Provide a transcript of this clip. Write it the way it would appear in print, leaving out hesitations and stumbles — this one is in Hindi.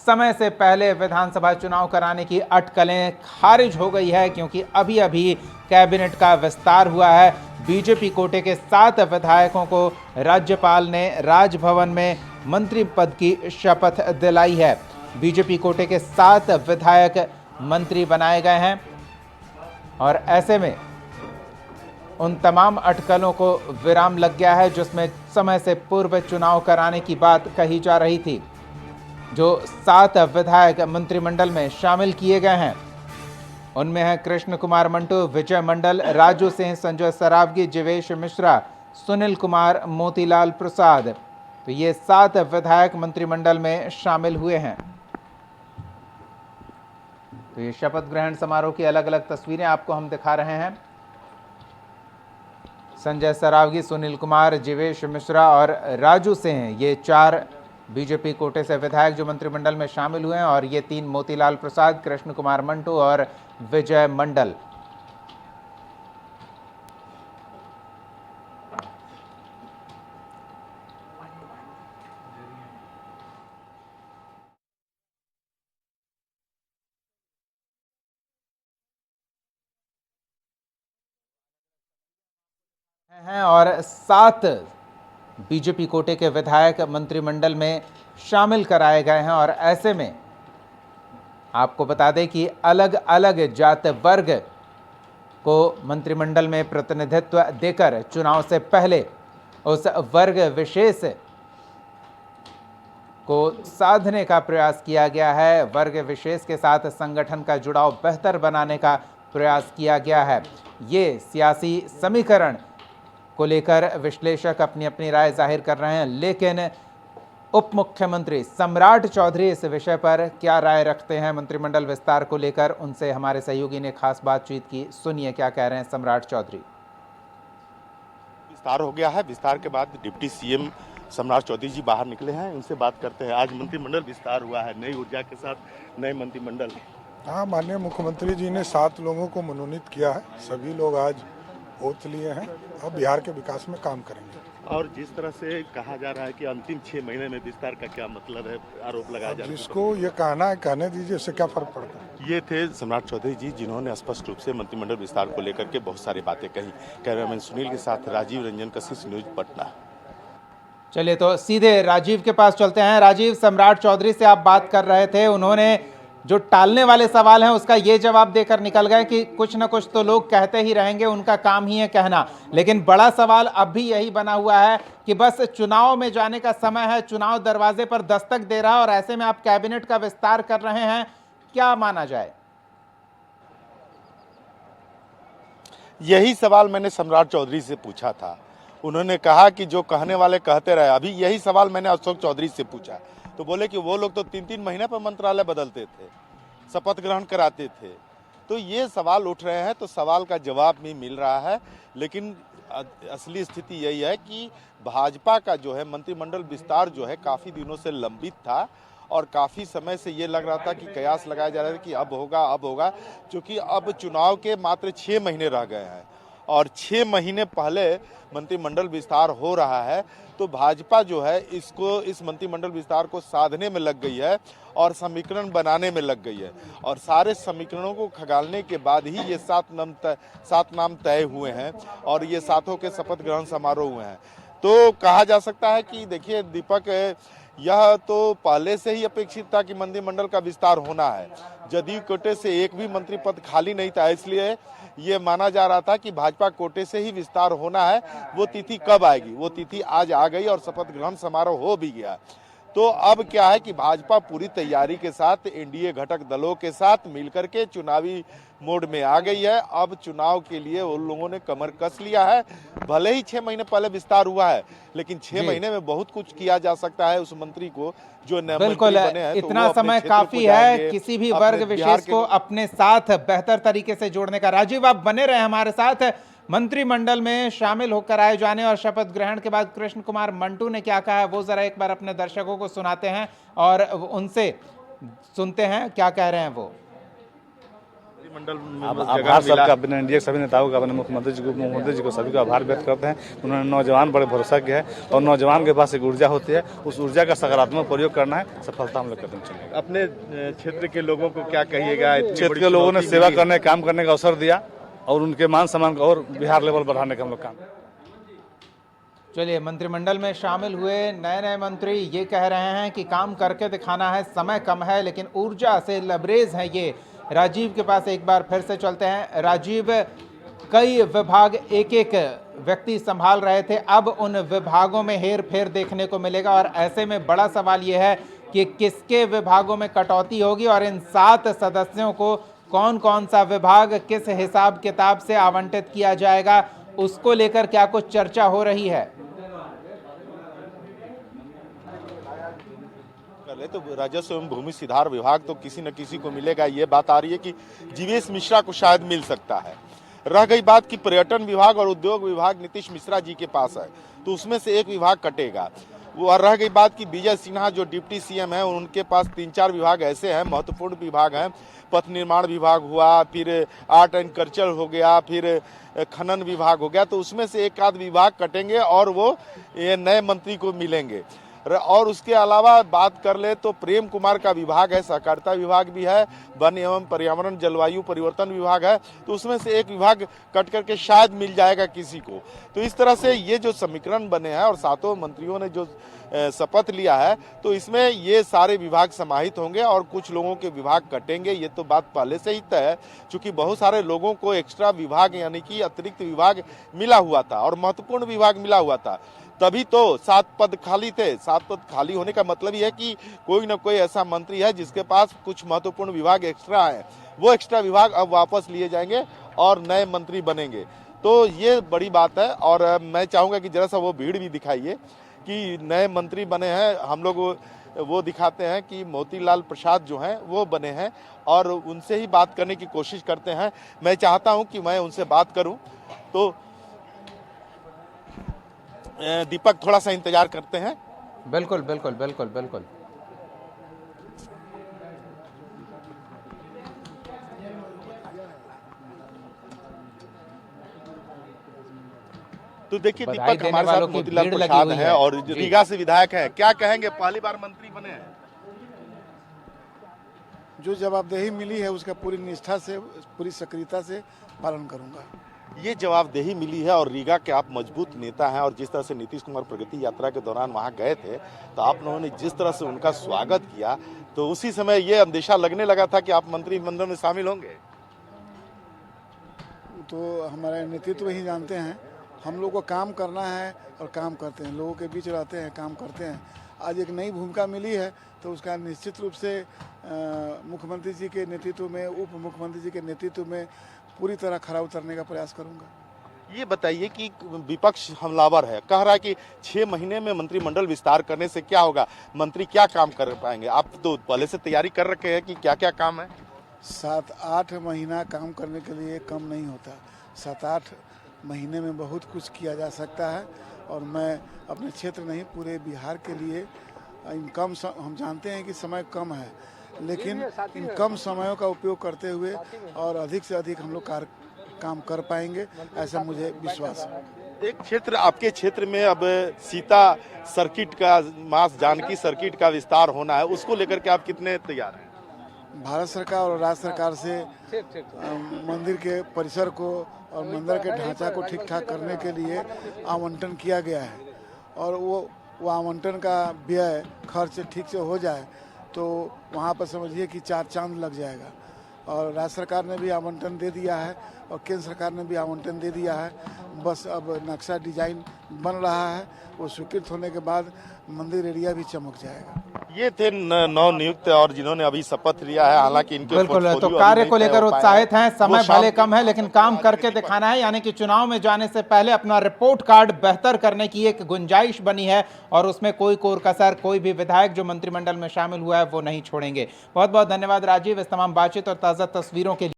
समय से पहले विधानसभा चुनाव कराने की अटकलें खारिज हो गई है, क्योंकि अभी अभी कैबिनेट का विस्तार हुआ है। बीजेपी कोटे के 7 विधायकों को राज्यपाल ने राजभवन में मंत्री पद की शपथ दिलाई है। बीजेपी कोटे के 7 विधायक मंत्री बनाए गए हैं और ऐसे में उन तमाम अटकलों को विराम लग गया है जिसमें समय से पूर्व चुनाव कराने की बात कही जा रही थी। जो 7 विधायक मंत्रिमंडल में शामिल किए गए हैं उनमें है कृष्ण कुमार मंटू, विजय मंडल, राजू सिंह, संजय सरावगी, जीवेश मिश्रा, सुनील कुमार, मोतीलाल प्रसाद। तो ये 7 विधायक मंत्रिमंडल में शामिल हुए हैं। तो ये शपथ ग्रहण समारोह की अलग अलग तस्वीरें आपको हम दिखा रहे हैं। संजय सरावगी, सुनील कुमार, जीवेश मिश्रा और राजू सिंह, ये 4 बीजेपी कोटे से विधायक जो मंत्रिमंडल में शामिल हुए हैं, और ये 3 मोतीलाल प्रसाद, कृष्ण कुमार मंटू और विजय मंडल। हैं और 7 बीजेपी कोटे के विधायक मंत्रिमंडल में शामिल कराए गए हैं। और ऐसे में आपको बता दें कि अलग अलग जाति वर्ग को मंत्रिमंडल में प्रतिनिधित्व देकर चुनाव से पहले उस वर्ग विशेष को साधने का प्रयास किया गया है। वर्ग विशेष के साथ संगठन का जुड़ाव बेहतर बनाने का प्रयास किया गया है। ये सियासी समीकरण को लेकर विश्लेषक अपनी अपनी राय जाहिर कर रहे हैं, लेकिन उप मुख्यमंत्री सम्राट चौधरी इस विषय पर क्या राय रखते हैं मंत्रिमंडल विस्तार को लेकर, उनसे हमारे सहयोगी ने खास बातचीत की। सुनिए क्या कह रहे हैं सम्राट चौधरी। विस्तार हो गया है। विस्तार के बाद डिप्टी सीएम सम्राट चौधरी जी बाहर निकले हैं, उनसे बात करते हैं। आज मंत्रिमंडल विस्तार हुआ है, नई ऊर्जा के साथ नए मंत्रिमंडल। हाँ, माननीय मुख्यमंत्री जी ने 7 लोगों को मनोनीत किया है। सभी लोग आज ओथ लिए हैं, अब बिहार के विकास में काम करेंगे। और जिस तरह से कहा जा रहा है कि अंतिम 6 महीने में विस्तार का क्या मतलब है, आरोप लगाया जा रहा है। जिसको ये कहना है कहने दीजिए, इससे क्या फर्क पड़ता है। ये थे सम्राट चौधरी जी, जिन्होंने स्पष्ट रूप से मंत्रिमंडल विस्तार को लेकर के बहुत सारी बातें कही। कैमरामैन सुनील के साथ राजीव रंजन, कशिश न्यूज, पटना। चलिए तो सीधे राजीव के पास चलते हैं। राजीव, सम्राट चौधरी से आप बात कर रहे थे, उन्होंने जो टालने वाले सवाल हैं उसका ये जवाब देकर निकल गए कि कुछ ना कुछ तो लोग कहते ही रहेंगे, उनका काम ही है कहना। लेकिन बड़ा सवाल अब भी यही बना हुआ है कि बस चुनाव में जाने का समय है, चुनाव दरवाजे पर दस्तक दे रहा है और ऐसे में आप कैबिनेट का विस्तार कर रहे हैं, क्या माना जाए? यही सवाल मैंने सम्राट चौधरी से पूछा था। उन्होंने कहा कि जो कहने वाले कहते रहे। अभी यही सवाल मैंने अशोक चौधरी से पूछा, तो बोले कि वो लोग तो 3-3 महीने पर मंत्रालय बदलते थे, शपथ ग्रहण कराते थे। तो ये सवाल उठ रहे हैं, तो सवाल का जवाब भी मिल रहा है। लेकिन असली स्थिति यही है कि भाजपा का जो है मंत्रिमंडल विस्तार जो है काफ़ी दिनों से लंबित था और काफ़ी समय से ये लग रहा था कि कयास लगाया जा रहा है कि अब होगा, क्योंकि अब चुनाव के मात्र 6 महीने रह गए हैं और 6 महीने पहले मंत्रिमंडल विस्तार हो रहा है। तो भाजपा जो है इस मंत्रिमंडल विस्तार को साधने में लग गई है और समीकरण बनाने में लग गई है, और सारे समीकरणों को खंगालने के बाद ही ये 7 नाम तय हुए हैं और ये 7 के शपथ ग्रहण समारोह हुए हैं। तो कहा जा सकता है कि देखिए दीपक, यह तो पहले से ही अपेक्षित था कि मंत्रिमंडल का विस्तार होना है। जदयू कोटे से एक भी मंत्री पद खाली नहीं था, इसलिए ये माना जा रहा था कि भाजपा कोटे से ही विस्तार होना है। वो तिथि कब आएगी? वो तिथि आज आ गई और शपथ ग्रहण समारोह हो भी गया। तो अब क्या है कि भाजपा पूरी तैयारी के साथ एनडीए घटक दलों के साथ मिलकर के चुनावी मोड में आ गई है। अब चुनाव के लिए उन लोगों ने कमर कस लिया है। भले ही 6 महीने पहले विस्तार हुआ है, लेकिन 6 महीने में बहुत कुछ किया जा सकता है उस मंत्री को जो नए मंत्री बने हैं। इतना तो समय काफी है किसी भी वर्ग विशेष को अपने साथ बेहतर तरीके से जोड़ने का। राजीव, आप बने रहे हमारे साथ। मंत्रिमंडल में शामिल होकर आए जाने और शपथ ग्रहण के बाद कृष्ण कुमार मंटू ने क्या कहा है वो जरा एक बार अपने दर्शकों को सुनाते हैं और उनसे सुनते हैं क्या कह रहे हैं वो। मंत्रिमंडल में आभार सबका, अपने एनडीए सभी नेताओं का, अपने मुख्यमंत्री जी को, मुख्यमंत्री जी को, सभी का आभार व्यक्त करते हैं। उन्होंने नौजवान बड़े भरोसा किया है और नौजवान के पास एक ऊर्जा होती है, उस ऊर्जा का सकारात्मक प्रयोग करना है, सफलता हम लोग कदम चलेगा। अपने क्षेत्र के लोगों को क्या कहिएगा? क्षेत्र के लोगों ने सेवा करने, काम करने का अवसर दिया और उनके मान सम्मान को और बिहार लेवल बढ़ाने का हम लोग काम। चलिए, मंत्रिमंडल में शामिल हुए नए मंत्री ये कह रहे हैं कि काम करके दिखाना है, समय कम है लेकिन ऊर्जा से लबरेज है ये। राजीव के पास एक बार फिर से चलते हैं। राजीव, कई विभाग एक एक व्यक्ति संभाल रहे थे, अब उन विभागों में हेर फेर देखने को मिलेगा और ऐसे में बड़ा सवाल ये है कि किसके विभागों में कटौती होगी और इन 7 सदस्यों को कौन कौन सा विभाग किस हिसाब किताब से आवंटित किया जाएगा, उसको लेकर क्या कुछ चर्चा हो रही है? तो राजस्व एवं भूमि सुधार विभाग तो किसी न किसी को मिलेगा। ये बात आ रही है कि जीवेश मिश्रा को शायद मिल सकता है। रह गई बात कि पर्यटन विभाग और उद्योग विभाग नीतीश मिश्रा जी के पास है, तो उसमें से एक विभाग कटेगा। वो रह गई बात कि विजय सिन्हा जो डिप्टी सीएम है, उनके पास 3-4 विभाग ऐसे हैं, महत्वपूर्ण विभाग हैं। पथ निर्माण विभाग हुआ, फिर आर्ट एंड कल्चर हो गया, फिर खनन विभाग हो गया, तो उसमें से एक आध विभाग कटेंगे और वो ये नए मंत्री को मिलेंगे। और उसके अलावा बात कर ले तो प्रेम कुमार का विभाग है, सहकारिता विभाग भी है, वन एवं पर्यावरण जलवायु परिवर्तन विभाग है, तो उसमें से एक विभाग कट करके शायद मिल जाएगा किसी को। तो इस तरह से ये जो समीकरण बने हैं और 7 मंत्रियों ने जो शपथ लिया है, तो इसमें ये सारे विभाग समाहित होंगे और कुछ लोगों के विभाग कटेंगे। ये तो बात पहले से ही तय है, चूंकि बहुत सारे लोगों को एक्स्ट्रा विभाग यानी कि अतिरिक्त विभाग मिला हुआ था और महत्वपूर्ण विभाग मिला हुआ था, तभी तो 7 पद खाली थे। 7 पद खाली होने का मतलब ही है कि कोई ना कोई ऐसा मंत्री है जिसके पास कुछ महत्वपूर्ण विभाग एक्स्ट्रा है। वो एक्स्ट्रा विभाग अब वापस लिए जाएंगे और नए मंत्री बनेंगे, तो ये बड़ी बात है। और मैं चाहूँगा कि जरा सा वो भीड़ भी दिखाइए कि नए मंत्री बने हैं। हम लोग वो दिखाते हैं कि मोतीलाल प्रसाद जो हैं वो बने हैं और उनसे ही बात करने की कोशिश करते हैं। मैं चाहता हूँ कि मैं उनसे बात करूँ, तो दीपक थोड़ा सा इंतजार करते हैं। बिल्कुल बिल्कुल बिल्कुल बिल्कुल। तो देखिए, दीपक हमारे साथ मोतीलाल प्रसाद है और रीगा से विधायक है। क्या कहेंगे, पहली बार मंत्री बने हैं? जो जवाबदेही मिली है उसका पूरी निष्ठा से, पूरी सक्रियता से पालन करूंगा। ये जवाबदेही मिली है और रीगा के आप मजबूत नेता हैं और जिस तरह से नीतीश कुमार प्रगति यात्रा के दौरान वहां गए थे, तो आप लोगों ने जिस तरह से उनका स्वागत किया, तो उसी समय ये अंदेशा लगने लगा था कि आप मंत्रिमंडल में शामिल होंगे। तो हमारे नेतृत्व ही जानते हैं, हम लोग को काम करना है और काम करते हैं, लोगों के बीच रहते हैं, काम करते हैं। आज एक नई भूमिका मिली है तो उसका निश्चित रूप से मुख्यमंत्री जी के नेतृत्व में, उप मुख्यमंत्री जी के नेतृत्व में पूरी तरह खरा उतरने का प्रयास करूंगा। ये बताइए कि विपक्ष हमलावर है, कह रहा है कि 6 महीने में मंत्रिमंडल विस्तार करने से क्या होगा, मंत्री क्या काम कर पाएंगे? आप तो पहले से तैयारी कर रखे हैं कि क्या क्या काम है। 7-8 महीना काम करने के लिए कम नहीं होता। 7-8 महीने में बहुत कुछ किया जा सकता है और मैं अपने क्षेत्र नहीं पूरे बिहार के लिए हम जानते हैं कि समय कम है, लेकिन इन कम समयों का उपयोग करते हुए और अधिक से अधिक हम लोग काम कर पाएंगे, ऐसा मुझे विश्वास है। एक क्षेत्र, आपके क्षेत्र में अब सीता सर्किट का, मास जानकी सर्किट का विस्तार होना है, उसको लेकर के आप कितने तैयार हैं? भारत सरकार और राज्य सरकार से मंदिर के परिसर को और मंदिर के ढांचा को ठीक ठाक करने के लिए आवंटन किया गया है और वो आवंटन का व्यय खर्च ठीक से हो जाए तो वहाँ पर समझिए कि 4 चांद लग जाएगा। और राज्य सरकार ने भी आवंटन दे दिया है और केंद्र सरकार ने भी आवंटन दे दिया है। बस अब नक्शा डिजाइन बन रहा है, वो स्वीकृत होने के बाद मंदिर एरिया भी चमक जाएगा। ये थे नव नियुक्त और जिन्होंने अभी शपथ लिया है, हालांकि इनके बिल्कुल, तो कार्य को लेकर उत्साहित हैं। समय भले कम है लेकिन काम करके दिखाना है, यानी कि चुनाव में जाने से पहले अपना रिपोर्ट कार्ड बेहतर करने की एक गुंजाइश बनी है और उसमें कोई कोर कसर कोई भी विधायक जो मंत्रिमंडल में शामिल हुआ है वो नहीं छोड़ेंगे। बहुत बहुत धन्यवाद राजीव, इस तमाम बातचीत और ताज़ा तस्वीरों के लिए।